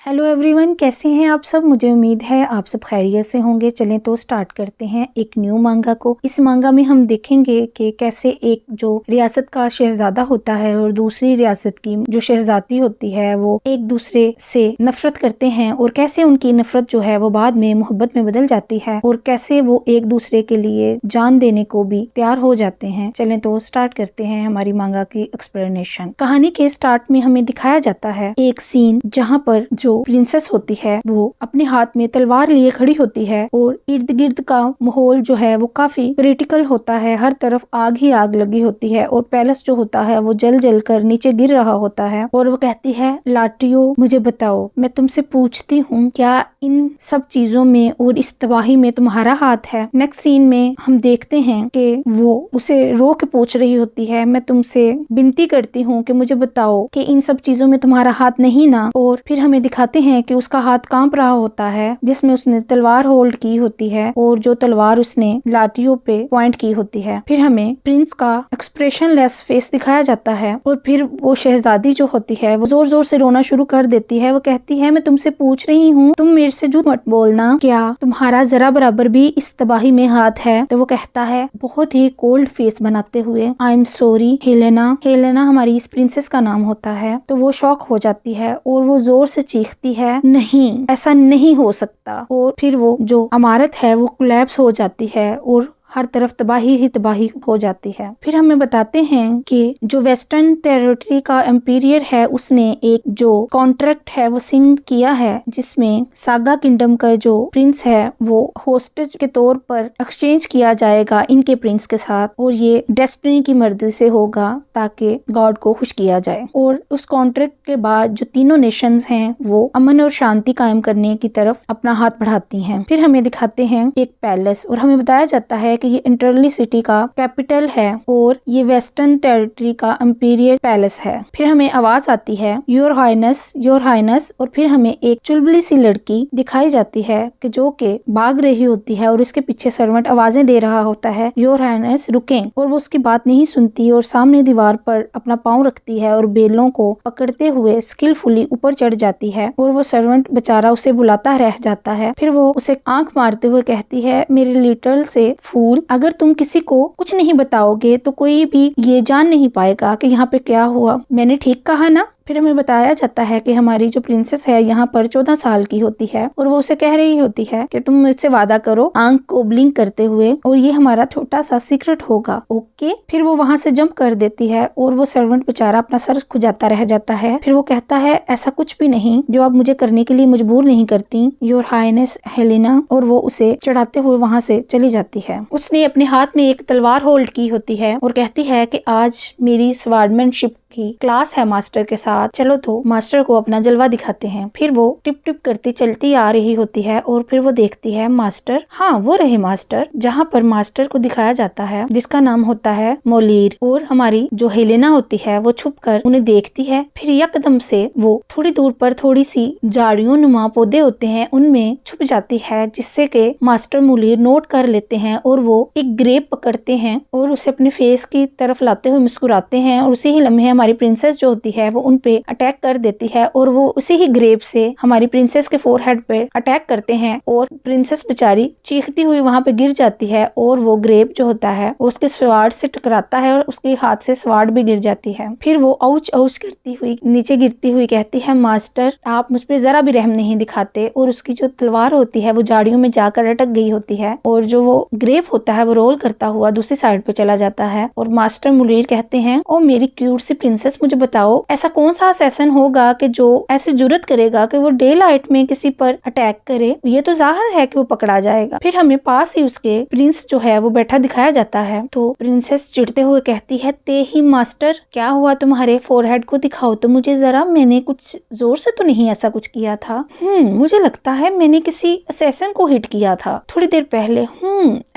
Hello everyone, कैसे हैं आप सब। मुझे उम्मीद है आप सब खैरियत से होंगे। चलें तो स्टार्ट करते हैं एक न्यू मांगा को। इस मांगा में हम देखेंगे कि कैसे एक जो रियासत का शहजादा होता है और दूसरी रियासत की जो शहजादी होती है वो एक दूसरे से नफरत करते हैं और कैसे उनकी नफरत जो है वो बाद में मोहब्बत में बदल जाती है और कैसे वो एक दूसरे के लिए जान देने को भी तैयार हो जाते हैं। चलें तो स्टार्ट करते हैं हमारी मांगा की एक्सप्लेनेशन। कहानी के स्टार्ट में हमें दिखाया जाता है एक सीन जहाँ पर जो प्रिंसेस होती है वो अपने हाथ में तलवार लिए खड़ी होती है और इर्द गिर्द का माहौल जो है वो काफी क्रिटिकल होता है। हर तरफ आग ही आग लगी होती है और पैलेस जो होता है वो जल जल कर नीचे गिर रहा होता है और वो कहती है, लाटियो मुझे बताओ, मैं तुमसे पूछती हूँ क्या इन सब चीजों में और इस तबाही में तुम्हारा हाथ है। नेक्स्ट सीन में हम देखते हैं कि वो उसे रो के पूछ रही होती है, मैं तुमसे विनती करती हूँ कि मुझे बताओ कि इन सब चीजों में तुम्हारा हाथ नहीं ना। और फिर हमें दिखाते हैं कि उसका हाथ कांप रहा होता है जिसमें उसने तलवार होल्ड की होती है और जो तलवार उसने लाटियो पे पॉइंट की होती है। फिर हमें प्रिंस का एक्सप्रेशन लेस फेस दिखाया जाता है और फिर वो शहजादी जो होती है वो जोर जोर से रोना शुरू कर देती है। वो कहती है, मैं तुमसे पूछ रही हूँ, तुम मेरे से झूठ मत बोलना, क्या तुम्हारा जरा बराबर भी इस तबाही में हाथ है। तो वो कहता है बहुत ही कोल्ड फेस बनाते हुए, I am sorry Helena. Helena हमारी इस प्रिंसेस का नाम होता है। तो वो शॉक हो जाती है और वो जोर से चीखती है, नहीं ऐसा नहीं हो सकता। और फिर वो जो इमारत है वो कोलैप्स हो जाती है और हर तरफ तबाही ही तबाही हो जाती है। फिर हमें बताते हैं कि जो वेस्टर्न टेरिटरी का एम्पीरियर है उसने एक जो कॉन्ट्रैक्ट है वो सिंग किया है जिसमें सागा किंगडम का जो प्रिंस है वो होस्टेज के तौर पर एक्सचेंज किया जाएगा इनके प्रिंस के साथ और ये डेस्टिनी की मर्जी से होगा ताकि गॉड को खुश किया जाए। और उस कॉन्ट्रैक्ट के बाद जो तीनों नेशंस हैं वो अमन और शांति कायम करने की तरफ अपना हाथ बढ़ाती हैं। फिर हमें दिखाते हैं एक पैलेस और हमें बताया जाता है ये इंटरली सिटी का कैपिटल है और ये वेस्टर्न टेरिटरी का इंपीरियल पैलेस है। फिर हमें आवाज आती है, योर हाइनेस। और फिर हमें एक चुलबुली सी लड़की दिखाई जाती है कि जो के भाग रही होती है और उसके पीछे सर्वेंट आवाजें दे रहा होता है, योर हाइनेस रुकें। और वो उसकी बात नहीं सुनती और सामने दीवार पर अपना पाँव रखती है और बेलों को पकड़ते हुए स्किलफुली ऊपर चढ़ जाती है और वो सर्वेंट बेचारा उसे बुलाता रह जाता है। फिर वो उसे आंख मारते हुए कहती है, मेरे लिटल से फूल, अगर तुम किसी को कुछ नहीं बताओगे तो कोई भी ये जान नहीं पाएगा कि यहाँ पे क्या हुआ। मैंने ठीक कहा ना। फिर हमें बताया जाता है कि हमारी जो प्रिंसेस है यहाँ पर 14 साल की होती है और वो उसे कह रही होती है कि तुम मुझसे वादा करो, आंख को ब्लिंक करते हुए, और ये हमारा छोटा सा सीक्रेट होगा, ओके। फिर वो वहाँ से जंप कर देती है और वो सर्वेंट बेचारा अपना सर खुजाता रह जाता है। फिर वो कहता है, ऐसा कुछ भी नहीं जो आप मुझे करने के लिए मजबूर नहीं करती, योर हाइनेस हेलेना। और वो उसे चढ़ाते हुए वहाँ से चली जाती है। उसने अपने हाथ में एक तलवार होल्ड की होती है और कहती है कि आज मेरी स्वॉर्डमैनशिप की क्लास है मास्टर के साथ, चलो तो मास्टर को अपना जलवा दिखाते हैं। फिर वो टिप टिप करती चलती आ रही होती है और फिर वो देखती है मास्टर, हाँ वो रहे मास्टर, जहाँ पर मास्टर को दिखाया जाता है जिसका नाम होता है मोलीर। और हमारी जो हेलेना होती है वो छुप कर उन्हें देखती है। फिर यकदम से वो थोड़ी दूर पर थोड़ी सी झाड़ियों नुमा पौधे होते हैं उनमें छुप जाती है जिससे कि मास्टर मोलीर नोट कर लेते हैं और वो एक ग्रेप पकड़ते हैं और उसे अपने फेस की तरफ लाते हुए मुस्कुराते हैं और उसी ही लम्हे हमारी प्रिंसेस जो होती है वो उन पे अटैक कर देती है और वो उसी ही ग्रेप से हमारी प्रिंसेस के फोरहेड पे अटैक करते हैं और प्रिंसेस बेचारी चीखती हुई वहां पे गिर जाती है और वो ग्रेप जो होता है वो उसके स्वार्ड से टकराता है और उसके हाथ से स्वार्ड भी गिर जाती है। फिर वो औच औच करती हुई नीचे गिरती हुई कहती है, मास्टर आप मुझ पे जरा भी रहम नहीं दिखाते। और उसकी जो तलवार होती है वो झाड़ियों में जाकर अटक गई होती है और जो वो ग्रेप होता है वो रोल करता हुआ दूसरी साइड पे चला जाता है। और मास्टर मुलीर कहते हैं, ओ मेरी क्यूट सी प्रिंसेस, मुझे बताओ ऐसा कौन सा असैसन होगा कि जो ऐसे जुर्रत करेगा कि वो डे लाइट में किसी पर अटैक करे। ये तो जाहिर है कि वो पकड़ा जाएगा। फिर हमें पास ही उसके प्रिंस जो है वो बैठा दिखाया जाता है। तो प्रिंसेस चिढ़ते हुए कहती है, ते ही मास्टर क्या हुआ तुम्हारे फोरहेड को दिखाओ तो मुझे जरा, मैंने कुछ जोर से तो नहीं ऐसा कुछ किया था। मुझे लगता है मैंने किसी असैसन को हिट किया था थोड़ी देर पहले।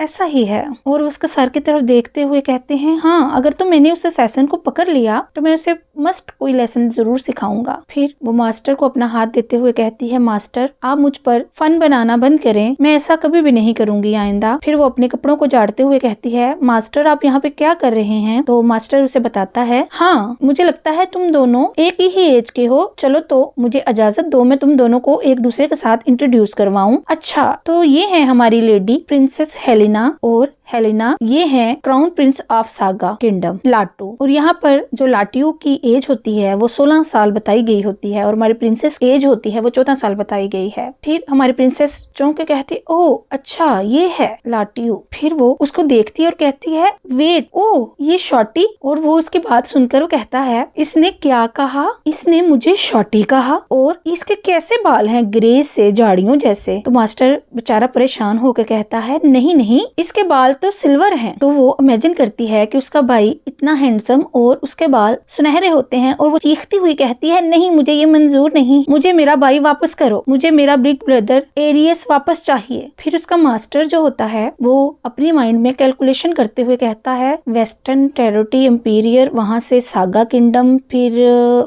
ऐसा ही है। और उसके सर की तरफ देखते हुए कहते हैं, हाँ अगर तो मैंने उस असैसन को पकड़ लिया तो मैं उसे मस्ट कोई लेसन जरूर सिखाऊंगा। फिर वो मास्टर को अपना हाथ देते हुए कहती है, मास्टर आप मुझ पर फन बनाना बंद करें, मैं ऐसा कभी भी नहीं करूंगी आइंदा। फिर वो अपने कपड़ों को झाड़ते हुए कहती है, मास्टर आप यहाँ पे क्या कर रहे हैं? तो मास्टर उसे बताता है, हाँ मुझे लगता है तुम दोनों एक ही एज के हो, चलो तो मुझे इजाजत दो मैं तुम दोनों को एक दूसरे के साथ इंट्रोड्यूस करवाऊं। अच्छा तो ये है हमारी लेडी प्रिंसेस हेलेना, और हेलेना ये है crown prince of Saga kingdom लाटू। और यहाँ पर जो लाटियो की एज होती है वो 16 साल बताई गई होती है और हमारी प्रिंसेस एज होती है वो 14 साल बताई गई है। फिर हमारी प्रिंसेस चौंक के कहती, ओ अच्छा ये है लाटियो। फिर वो उसको देखती है और कहती है, वेट ओ ये शॉर्टी। और वो उसकी बात सुनकर वो कहता है, इसने क्या कहा? इसने मुझे शॉर्टी कहा, और इसके कैसे बाल हैं ग्रे से झाड़ियों जैसे। तो मास्टर बेचारा परेशान होकर कहता है, नहीं नहीं इसके बाल तो सिल्वर हैं। तो वो इमेजिन करती है कि उसका भाई इतना हैंडसम और उसके बाल सुनहरे होते हैं, और वो चीखती हुई कहती है, नहीं मुझे ये मंजूर नहीं, मुझे मेरा भाई वापस करो, मुझे मेरा बिग ब्रदर एरियस वापस चाहिए। फिर उसका मास्टर जो होता है वो अपनी माइंड में कैलकुलेशन करते हुए कहता है, वेस्टर्न टेरिटरी एम्पीरियर, वहां से सागा किंगडम, फिर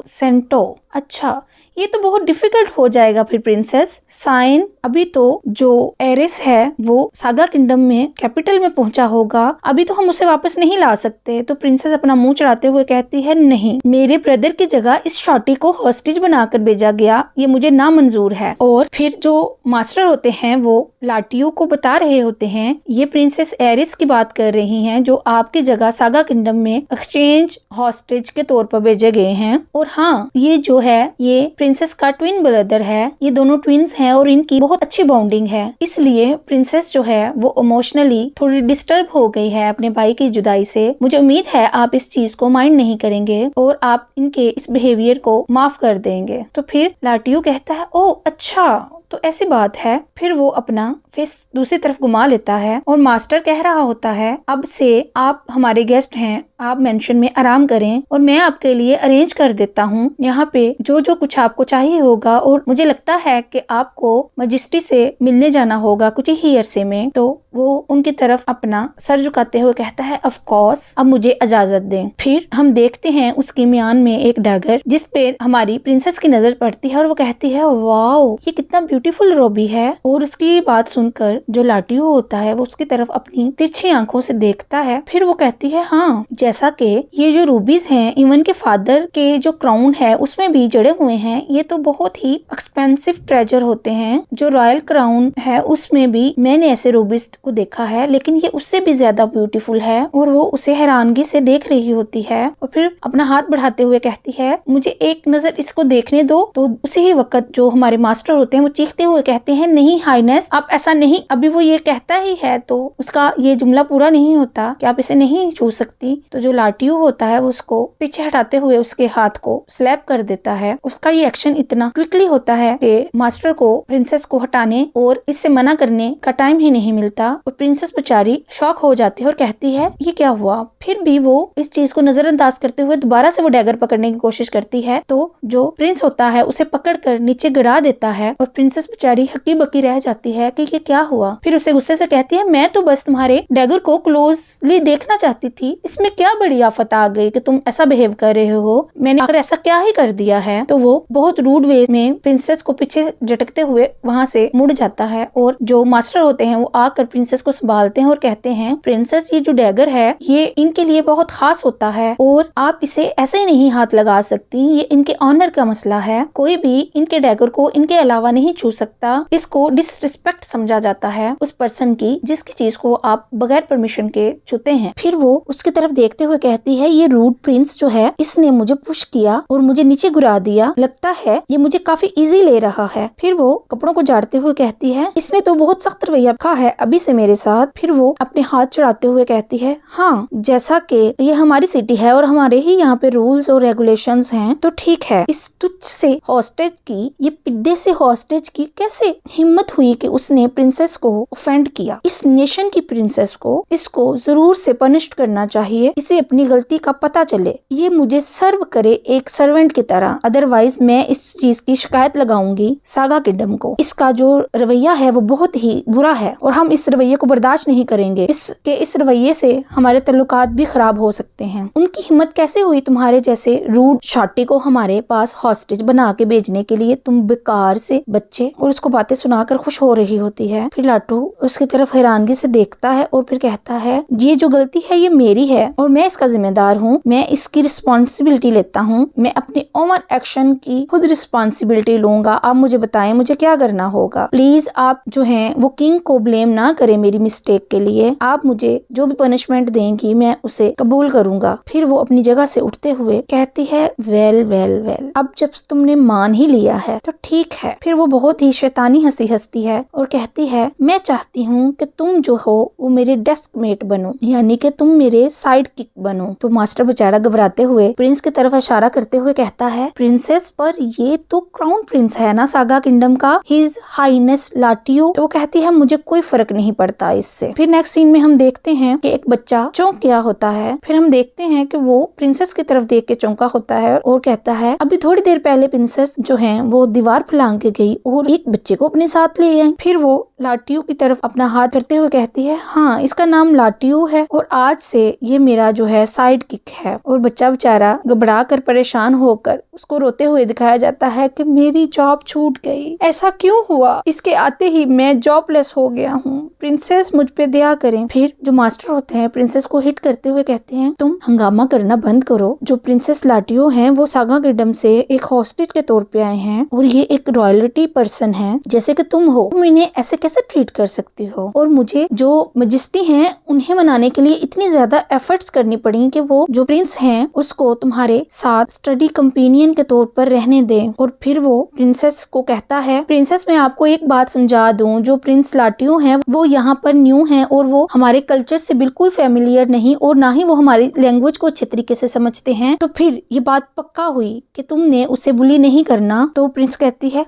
सेंटो। अच्छा ये तो बहुत डिफिकल्ट हो जाएगा। फिर प्रिंसेस साइन अभी तो जो एरिस है वो सागा किंगडम में कैपिटल में पहुंचा होगा, अभी तो हम उसे वापस नहीं ला सकते। तो प्रिंसेस अपना मुंह चढ़ाते हुए कहती है, नहीं मेरे ब्रदर की जगह इस शॉर्टी को हॉस्टेज बनाकर भेजा गया, ये मुझे नामंजूर है। और फिर जो मास्टर होते हैं वो लाटियो को बता रहे होते हैं, ये प्रिंसेस एरिस की बात कर रही हैं जो आपकी जगह सागा किंगडम में एक्सचेंज हॉस्टेज के तौर पर भेजे गए हैं। और हाँ ये जो है ये प्रिंसेस का ट्विन ब्रदर है, ये दोनों ट्विन्स हैं और इनकी बहुत अच्छी बॉन्डिंग है, इसलिए प्रिंसेस जो है वो इमोशनली थोड़ी डिस्टर्ब हो गई है अपने भाई की जुदाई से। मुझे उम्मीद है आप इस चीज को माइंड नहीं करेंगे और आप इनके इस बिहेवियर को माफ कर देंगे। तो फिर लाटियो कहता है, ओ अच्छा तो ऐसी बात है। फिर वो अपना फेस दूसरी तरफ घुमा लेता है और मास्टर कह रहा होता है, अब से आप हमारे गेस्ट हैं, आप मेंशन में आराम करें और मैं आपके लिए अरेंज कर देता हूँ यहाँ पे जो जो कुछ आपको चाहिए होगा। और मुझे लगता है कि आपको मजिस्ट्री से मिलने जाना होगा कुछ ही अरसे में। तो वो उनकी तरफ अपना सर झुकाते हुए कहता है, ऑफ कोर्स अब मुझे इजाजत दें। फिर हम देखते हैं उसकी म्यान में एक डैगर जिस पे हमारी प्रिंसेस की नजर पड़ती है और वो कहती है, वाओ ये कितना ब्यूटीफुल रूबी है। और उसकी बात सुनकर जो लाटियो होता है वो उसकी तरफ अपनी तिरछी आंखों से देखता है। फिर वो कहती है, हाँ जैसा कि ये जो रूबीज हैं इवन के फादर के जो क्राउन है उसमें भी जड़े हुए हैं, ये तो बहुत ही एक्सपेंसिव ट्रेजर होते हैं। जो रॉयल क्राउन है उसमें भी मैंने ऐसे रूबीज को देखा है, लेकिन ये उससे भी ज्यादा ब्यूटीफुल है। और वो उसे हैरानगी से देख रही होती है और फिर अपना हाथ बढ़ाते हुए कहती है, मुझे एक नजर इसको देखने दो। तो उसी ही वक्त जो हमारे मास्टर होते हैं वो चीखते हुए कहते हैं, नहीं हाईनेस आप ऐसा नहीं। अभी वो ये कहता ही है तो उसका ये जुमला पूरा नहीं होता कि आप इसे नहीं छू सकती। तो जो लाटियो होता है वो उसको पीछे हटाते हुए उसके हाथ को स्लैप कर देता है। उसका ये एक्शन इतना क्विकली होता है कि मास्टर को प्रिंसेस को हटाने और इससे मना करने का टाइम ही नहीं मिलता। और प्रिंसेस बेचारी शॉक हो जाती है और कहती है, ये क्या हुआ। फिर भी वो इस चीज को नजरअंदाज करते हुए दोबारा से वो डैगर पकड़ने की कोशिश करती है। तो जो प्रिंस होता है उसे पकड़कर नीचे गिरा देता है और प्रिंसेस बेचारी हक्की बक्की रह जाती है कि ये क्या हुआ। फिर उसे गुस्से से कहती है, मैं तो बस तुम्हारे डैगर को क्लोजली देखना चाहती थी, इसमें क्या बड़ी आफत आ गई कि तुम ऐसा बिहेव कर रहे हो, मैंने आखिर ऐसा क्या ही कर दिया है। तो वो बहुत रूड वे में प्रिंसेस को पीछे झटकते हुए वहां से मुड़ जाता है और जो मास्टर होते हैं वो आकर प्रिंसेस को संभालते हैं और कहते हैं, प्रिंसेस ये जो डैगर है ये इनके लिए बहुत खास होता है और आप इसे ऐसे ही नहीं हाथ लगा सकती, ये इनके ऑनर का मसला है, कोई भी इनके डैगर को इनके अलावा नहीं छू सकता। इसको डिसरिस्पेक्ट समझा जाता है उस पर्सन की जिसकी चीज को आप बगैर परमिशन के छूते हैं। फिर वो उसकी तरफ देखते हुए कहती है, ये रूड प्रिंस जो है इसने मुझे पुश किया और मुझे नीचे गिरा दिया, लगता है ये मुझे काफी इजी ले रहा है। फिर वो कपड़ों को झाड़ते हुए कहती है, इसने तो बहुत सख्त रवैया रखा है अभी से मेरे साथ। फिर वो अपने हाथ चढ़ाते हुए कहती है, हाँ जैसा कि ये हमारी सिटी है और हमारे ही यहाँ पे रूल्स और रेगुलेशंस हैं तो ठीक है, इस तुच्छ से हॉस्टेज की, ये पिद्दे से हॉस्टेज इसकी कैसे हिम्मत हुई कि उसने प्रिंसेस को ऑफेंड किया। इस नेशन की प्रिंसेस को इसको जरूर से पनिश करना चाहिए, इसे अपनी गलती का पता चले, ये मुझे सर्व करे एक सर्वेंट की तरह, अदरवाइज मैं इस चीज की शिकायत लगाऊंगी सागा किंगडम को। इसका जो रवैया है वो बहुत ही बुरा है और हम इस रवैये को बर्दाश्त नहीं करेंगे। इस रवैये से हमारे तल्लुकात भी खराब हो सकते हैं। उनकी हिम्मत कैसे हुई तुम्हारे जैसे रूड शाटी को हमारे पास हॉस्टेज बना के भेजने के लिए? तुम बेकार से बच्चे। और उसको बातें सुनाकर खुश हो रही होती है। फिर लाटू उसकी तरफ हैरानगी से देखता है और फिर कहता है ये जो गलती है ये मेरी है और मैं इसका जिम्मेदार हूँ, मैं इसकी रिस्पॉन्सिबिलिटी लेता हूँ, मैं अपने ओवर एक्शन की खुद रिस्पॉन्सिबिलिटी लूंगा। आप मुझे बताएं मुझे क्या करना होगा। प्लीज आप जो है वो किंग को ब्लेम ना करें मेरी मिस्टेक के लिए, आप मुझे जो भी पनिशमेंट देंगी मैं उसे कबूल करूंगा। फिर वो अपनी जगह से उठते हुए कहती है वेल वेल वेल, अब जब तुमने मान ही लिया है तो ठीक है। फिर वो बहुत ही शैतानी हंसी हंसती है और कहती है मैं चाहती हूँ कि तुम जो हो वो मेरे डेस्क मेट बनो, यानी कि तुम मेरे साइड किक बनो। तो मास्टर बेचारा घबराते हुए प्रिंस की तरफ इशारा करते हुए कहता है प्रिंसेस, पर ये तो क्राउन प्रिंस है ना सागा किंगडम का, हिज हाईनेस लाटियो। तो वो कहती है मुझे कोई फर्क नहीं पड़ता इससे। फिर नेक्स्ट सीन में हम देखते हैं कि एक बच्चा चौंक गया होता है। फिर हम देखते हैं कि वो प्रिंसेस की तरफ देख के चौंका होता है और कहता है अभी थोड़ी देर पहले प्रिंसेस जो है वो दीवार फलांग के गई और एक बच्चे को अपने साथ ले आई। फिर वो लाटियो की तरफ अपना हाथ करते हुए कहती है हाँ इसका नाम लाटियो है और आज से ये मेरा जो है साइड किक है। और बच्चा बेचारा घबरा कर परेशान होकर उसको रोते हुए दिखाया जाता है कि मेरी जॉब छूट गई, ऐसा क्यों हुआ, इसके आते ही मैं जॉबलेस हो गया हूँ, प्रिंसेस मुझ पे दया करें। फिर जो मास्टर होते हैं प्रिंसेस को हिट करते हुए कहते हैं तुम हंगामा करना बंद करो, जो प्रिंसेस लाटियो हैं वो सागा किंगडम से एक हॉस्टेज के तौर पे आए हैं और ये एक रॉयल्टी पर्सन है जैसे कि तुम हो, तुम इन्हें ऐसे कैसे ट्रीट कर सकती हो। और मुझे जो मैजेस्टी हैं उन्हें मनाने के लिए इतनी ज्यादा एफर्ट्स करनी पड़ी कि वो जो प्रिंस हैं उसको तुम्हारे साथ स्टडी कंपेनियन के तौर पर रहने दें। और फिर वो प्रिंसेस को कहता है प्रिंसेस मैं आपको एक बात समझा दूं, जो प्रिंस लाटियो हैं वो यहाँ पर न्यू हैं और वो हमारे कल्चर से बिल्कुल फेमिलियर नहीं और ना ही वो हमारी लैंग्वेज को अच्छे तरीके से समझते हैं। तो फिर ये बात पक्का हुई कि तुमने उसे बुली नहीं करना। तो प्रिंस कहती है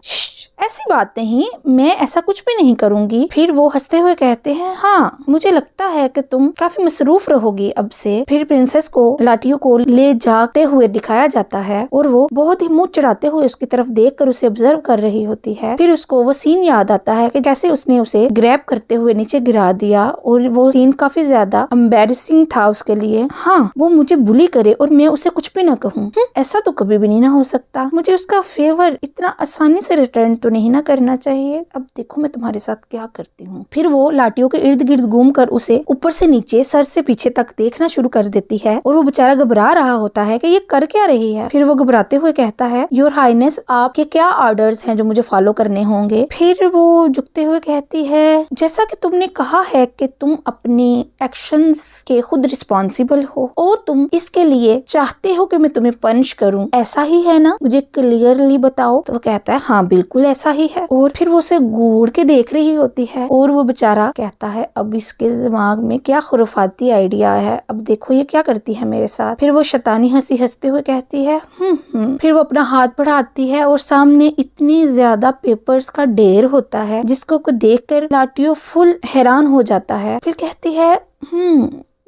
ऐसी बात नहीं, मैं ऐसा कुछ भी नहीं करूंगी। फिर वो हंसते हुए कहते हैं हाँ मुझे लगता है कि तुम काफी मसरूफ रहोगी अब से। फिर प्रिंसेस को लाटियो को ले जाते हुए दिखाया जाता है और वो बहुत ही मुंह चढ़ाते हुए उसकी तरफ देखकर उसे ऑब्जर्व कर रही होती है। फिर उसको वो सीन याद आता है कि कैसे उसने उसे ग्रैब करते हुए नीचे गिरा दिया और वो सीन काफी ज्यादा एम्बैरेसिंग था उसके लिए। हाँ वो मुझे बुली करे और मैं उसे कुछ भी ना कहूँ, ऐसा तो कभी भी नहीं ना हो सकता, मुझे उसका फेवर इतना आसानी से रिटर्न तो नहीं ना करना चाहिए। अब देखो मैं तुम्हारे साथ क्या करती हूँ। फिर वो लाटियो के इर्द गिर्द घूमकर उसे ऊपर से नीचे सर से पीछे तक देखना शुरू कर देती है और वो बेचारा घबरा रहा होता है कि ये कर क्या रही है। फिर वो घबराते हुए कहता है योर हाईनेस आपके क्या ऑर्डर्स हैं जो मुझे फॉलो करने होंगे। फिर वो झुकते हुए कहती है जैसा कि तुमने कहा है कि तुम अपनी एक्शंस के खुद रिस्पॉन्सिबल हो और तुम इसके लिए चाहते हो कि मैं तुम्हें पनिश करूं, ऐसा ही है ना, मुझे क्लियरली बताओ। तो वो कहता है हाँ बिल्कुल ऐसा ही है। और फिर वो उसे घूर के देख रही होती है और वो बेचारा कहता है अब इसके दिमाग में क्या खुराफाती आइडिया है, अब देखो ये क्या करती है मेरे साथ। फिर वो शैतानी हंसी हंसते हुए कहती है फिर वो अपना हाथ बढ़ाती है और सामने इतनी ज्यादा पेपर्स का ढेर होता है जिसको देखकर लाटियो फुल हैरान हो जाता है। फिर कहती है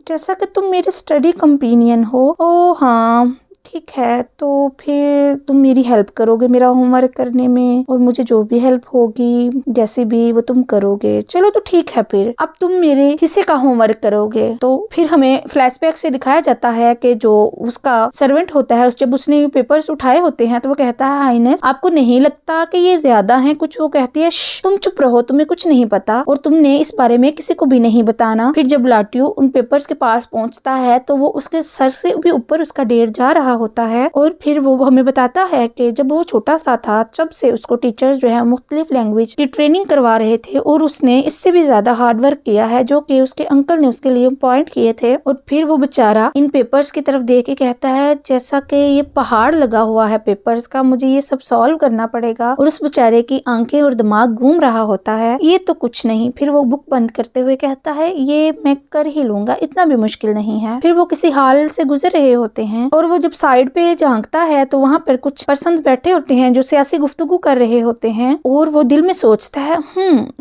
जैसा कि तुम मेरे स्टडी कंपेनियन हो। ओ हाँ ठीक है, तो फिर तुम मेरी हेल्प करोगे मेरा होमवर्क करने में और मुझे जो भी हेल्प होगी जैसे भी वो तुम करोगे। चलो तो ठीक है, फिर अब तुम मेरे हिस्से का होमवर्क करोगे। तो फिर हमें फ्लैशबैक से दिखाया जाता है कि जो उसका सर्वेंट होता है जब उसने पेपर्स उठाए होते हैं तो वो कहता है हाईनेस आपको नहीं लगता कि ये ज्यादा है कुछ। वो कहती है तुम चुप रहो, तुम्हें कुछ नहीं पता और तुमने इस बारे में किसी को भी नहीं बताना। फिर जब लाटियो उन पेपर्स के पास पहुंचता है तो वो उसके सर से भी ऊपर उसका ढेर जा रहा होता है। और फिर वो हमें बताता है कि जब वो छोटा सा था तब से उसको टीचर्स जो है मुख्तलिफ लैंग्वेज की ट्रेनिंग करवा रहे थे और उसने इससे भी ज्यादा हार्ड वर्क किया है जो कि उसके अंकल ने उसके लिए पॉइंट किए थे। और फिर वो बेचारा इन पेपर्स की तरफ देख के कहता है जैसा कि ये पहाड़ लगा हुआ है पेपर्स का, मुझे ये सब सॉल्व करना पड़ेगा। और उस बेचारे की आंखें और दिमाग घूम रहा होता है, ये तो कुछ नहीं। फिर वो बुक बंद करते हुए कहता है ये मैं कर ही लूंगा, इतना भी मुश्किल नहीं है। फिर वो किसी हाल से गुजर रहे होते हैं और वो जब साइड पे झांकता है तो वहाँ पर कुछ पर्सन बैठे होते हैं जो सियासी गुफ्तगू कर रहे होते हैं, और वो दिल में सोचता है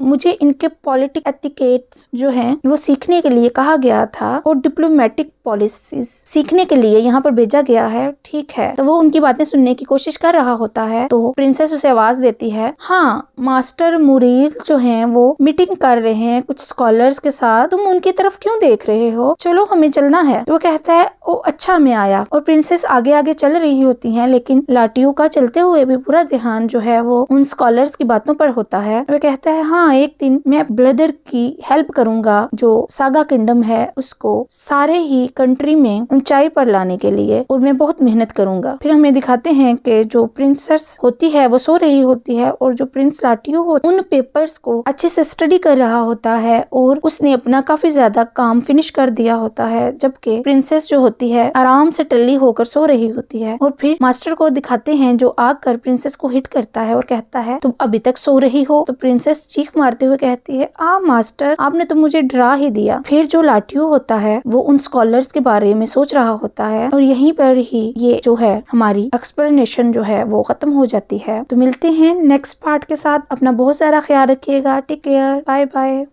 मुझे इनके पॉलिटिक एटिकेट्स जो हैं वो सीखने के लिए कहा गया था और डिप्लोमेटिक पॉलिसीज सीखने के लिए यहाँ पर भेजा गया है, ठीक है। तो वो उनकी बातें सुनने की कोशिश कर रहा होता है। तो प्रिंसेस उसे आवाज देती है, हाँ मास्टर मुरील जो हैं वो मीटिंग कर रहे हैं कुछ स्कॉलर्स के साथ, तुम उनकी तरफ क्यों देख रहे हो, चलो हमें चलना है। तो वो कहता है ओ अच्छा मैं आया, और प्रिंसेस आगे आगे चल रही होती है, लेकिन लाटियो का चलते हुए भी पूरा ध्यान जो है वो उन स्कॉलर्स की बातों पर होता है। वो कहता है हाँ एक दिन मैं ब्रदर की हेल्प करूंगा जो सागा किंगडम है उसको सारे ही कंट्री में ऊंचाई पर लाने के लिए, और मैं बहुत मेहनत करूंगा। फिर हमें दिखाते हैं कि जो प्रिंसेस होती है वो सो रही होती है और जो प्रिंस लाटियो उन पेपर्स को अच्छे से स्टडी कर रहा होता है और उसने अपना काफी ज्यादा काम फिनिश कर दिया होता है, जबकि प्रिंसेस जो होती है आराम से टल्ली होकर सो रही होती है। और फिर मास्टर को दिखाते हैं जो आकर प्रिंसेस को हिट करता है और कहता है तुम अभी तक सो रही हो। तो प्रिंसेस चीख मारते हुए कहती है मास्टर आपने तो मुझे डरा ही दिया। फिर जो लाटियो होता है वो उन स्कॉलर्स के बारे में सोच रहा होता है, और यहीं पर ही ये जो है हमारी एक्सप्लेनेशन जो है वो खत्म हो जाती है। तो मिलते हैं नेक्स्ट पार्ट के साथ, अपना बहुत सारा ख्याल रखिएगा, टेक केयर, बाय बाय।